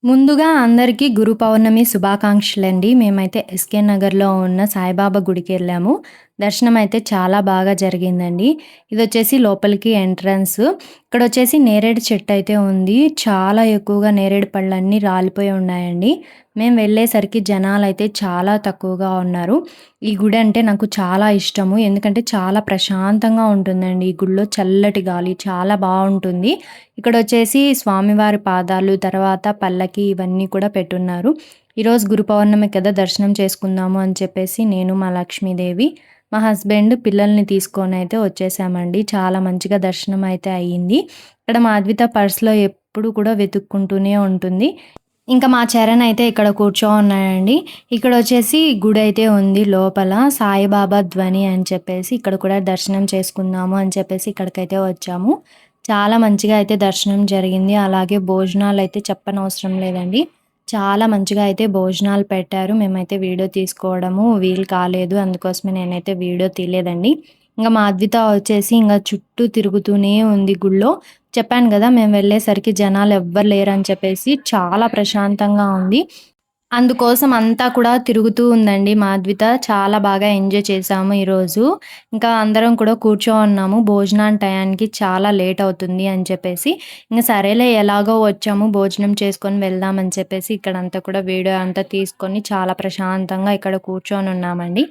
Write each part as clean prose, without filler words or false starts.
ముందుగా అందరికీ గురు పౌర్ణమి శుభాకాంక్షలండి. మేమైతే ఎస్కే నగర్‌లో ఉన్న సాయిబాబా గుడికెళ్ళాము. దర్శనం అయితే చాలా బాగా జరిగిందండి. ఇదొచ్చేసి లోపలికి ఎంట్రన్స్. ఇక్కడొచ్చేసి నేరేడు చెట్టయితే ఉంది. చాలా ఎక్కువగా నేరేడు పళ్ళన్నీ రాలిపోయి ఉన్నాయండి. మేము వెళ్ళేసరికి జనాలైతే చాలా తక్కువగా ఉన్నారు. ఈ గుడి అంటే నాకు చాలా ఇష్టము. ఎందుకంటే చాలా ప్రశాంతంగా ఉంటుందండి. ఈ గుడిలో చల్లటి గాలి చాలా బావుంటుంది. ఇక్కడొచ్చేసి స్వామివారి పాదాలు, తర్వాత పల్లకి ఇవన్నీ కూడా పెట్టున్నారు. ఈరోజు గురు పౌర్ణమి కదా! దర్శనం చేసుకుందాము అని చెప్పేసి నేను, మా లక్ష్మీదేవి, మా హస్బెండ్ పిల్లల్ని తీసుకొనైతే వచ్చేసామండి. చాలా మంచిగా దర్శనం అయితే అయ్యింది. ఇక్కడ మా అద్విత పర్స్‌లో ఎప్పుడు కూడా వెతుక్కుంటూనే ఉంటుంది. ఇంకా మా చరణ్ అయితే ఇక్కడ కూర్చోనున్నాడండి. ఇక్కడొచ్చేసి గుడైతే ఉంది లోపల. సాయిబాబా ధ్వని అని చెప్పేసి ఇక్కడ కూడా దర్శనం చేసుకుందాము అని చెప్పేసి ఇక్కడికైతే వచ్చాము. చాలా మంచిగా అయితే దర్శనం జరిగింది. అలాగే భోజనాలైతే చెప్పనవసరం లేదండి. చాలా మంచిగా అయితే భోజనాలు పెట్టారు. మేమైతే వీడియో తీసుకోవడము వీలు కాలేదు. అందుకోసమే నేనైతే వీడియో తీయలేదండి. ఇంక మా అద్విత వచ్చేసి ఇంగ చుట్టూ తిరుగుతూనే ఉంది గుడిలో. చెప్పాను గదా! మేము వెళ్ళేసరికి జనాలు ఎవ్వరు లేరని చెప్పేసి చాలా ప్రశాంతంగా ఉంది. అందుకోసం అంతా కూడా తిరుగుతూ ఉందండి మాద్విత. చాలా బాగా ఎంజాయ్ చేశాము ఈరోజు. ఇంకా అందరం కూడా కూర్చోనున్నాము. భోజనాల టయానికి చాలా లేట్ అవుతుంది అని చెప్పేసి, ఇంక సరేలే ఎలాగో వచ్చాము భోజనం చేసుకొని వెళ్దాం అని చెప్పేసి ఇక్కడంతా కూడా వీడియో అంతా తీసుకొని చాలా ప్రశాంతంగా ఇక్కడ కూర్చొనున్నామండి.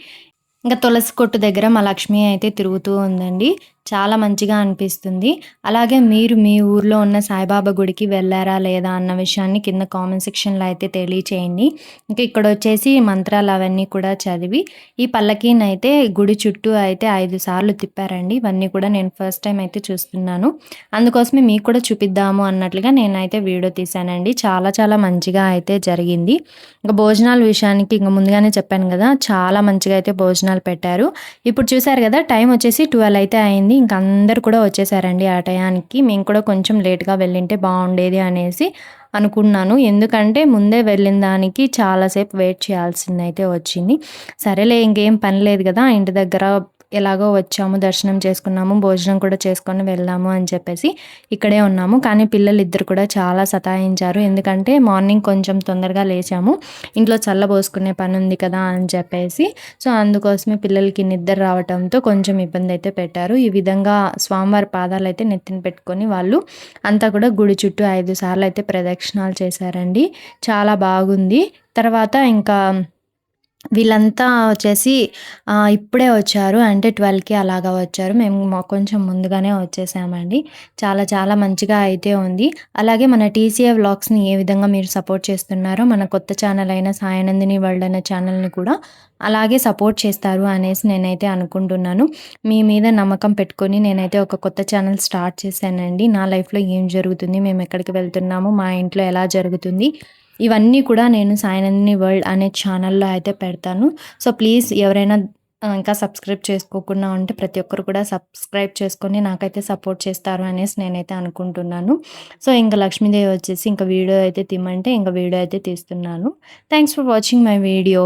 ఇంక తులసి కొట్టు దగ్గర మా లక్ష్మి అయితే తిరుగుతూ ఉందండి. చాలా మంచిగా అనిపిస్తుంది. అలాగే మీరు మీ ఊర్లో ఉన్న సాయిబాబా గుడికి వెళ్లారా లేదా అన్న విషయాన్ని కింద కామెంట్ సెక్షన్‌లో అయితే తెలియచేయండి. ఇంక ఇక్కడొచ్చేసి మంత్రాలు అవన్నీ కూడా చదివి ఈ పల్లకీనైతే గుడి చుట్టూ అయితే 5 సార్లు తిప్పారండి. ఇవన్నీ కూడా నేను ఫస్ట్ టైమ్ అయితే చూస్తున్నాను. అందుకోసమే మీకు కూడా చూపిద్దాము అన్నట్లుగా నేనైతే వీడియో తీశానండి. చాలా చాలా మంచిగా అయితే జరిగింది. ఇంక భోజనాల విషయానికి ఇంక ముందుగానే చెప్పాను గదా! చాలా మంచిగా అయితే భోజనాలు పెట్టారు. ఇప్పుడు చూసారు గదా! టైం వచ్చేసి 12 అయితే అయింది. ఇంక అందరూ కూడా వచ్చేసారండి ఆ టయానికి. మేము కూడా కొంచెం లేట్‌గా వెళ్ళింటే బావుండేది అనేసి అనుకున్నాను. ఎందుకంటే ముందే వెళ్ళిన దానికి చాలా సేపు వెయిట్ చేయాల్సిందయితే వచ్చింది. సరేలే ఇంకేం పని లేదు గదా! ఇంటి దగ్గర ఎలాగో వచ్చాము, దర్శనం చేసుకున్నాము, భోజనం కూడా చేసుకొని వెళ్దాము అని చెప్పేసి ఇక్కడే ఉన్నాము. కానీ పిల్లలిద్దరు కూడా చాలా సతాయించారు. ఎందుకంటే మార్నింగ్ కొంచెం తొందరగా లేచాము. ఇంట్లో చల్లబోసుకునే పనుంది కదా అని చెప్పేసి. సో, అందుకోసమే పిల్లలకి నిద్ర రావటంతో కొంచెం ఇబ్బందయితే పెట్టారు. ఈ విధంగా స్వామివారి పాదాలైతే నెత్తిన పెట్టుకొని వాళ్ళు అంతా కూడా గుడి చుట్టూ 5 సార్లయితే ప్రదక్షిణాలు చేశారండి. చాలా బాగుంది. తర్వాత ఇంకా వీళ్ళంతా వచ్చేసి ఇప్పుడే వచ్చారు. అంటే 12కి అలాగా వచ్చారు. మేము కొంచెం ముందుగానే వచ్చేసామండి. చాలా చాలా మంచిగా అయితే ఉంది. అలాగే మన టీసీఏ వ్లాగ్స్‌ని ఏ విధంగా మీరు సపోర్ట్ చేస్తున్నారో మన కొత్త ఛానల్ అయిన సాయినందిని వరల్డ్ అనే ఛానల్‌ని కూడా అలాగే సపోర్ట్ చేస్తారు అనేసి నేనైతే అనుకుంటున్నాను. మీ మీద నమ్మకం పెట్టుకొని నేనైతే ఒక కొత్త ఛానల్ స్టార్ట్ చేశానండి. నా లైఫ్‌లో ఏం జరుగుతుంది? మేము ఎక్కడికి వెళ్తున్నాము? మా ఇంట్లో ఎలా జరుగుతుంది? ఇవన్నీ కూడా నేను సాయినందిని వరల్డ్ అనే ఛానల్‌లో అయితే పెడతాను. సో, ప్లీజ్ ఎవరైనా ఇంకా సబ్స్క్రైబ్ చేసుకోకుండా ఉంటే ప్రతి ఒక్కరు కూడా సబ్స్క్రైబ్ చేసుకొని నాకైతే సపోర్ట్ చేస్తారు అనేసి నేనైతే అనుకుంటున్నాను. సో, ఇంక లక్ష్మీదేవి వచ్చేసి ఇంక వీడియో అయితే తీయమంటే ఇంక వీడియో అయితే తీస్తున్నాను. Thanks for watching my video.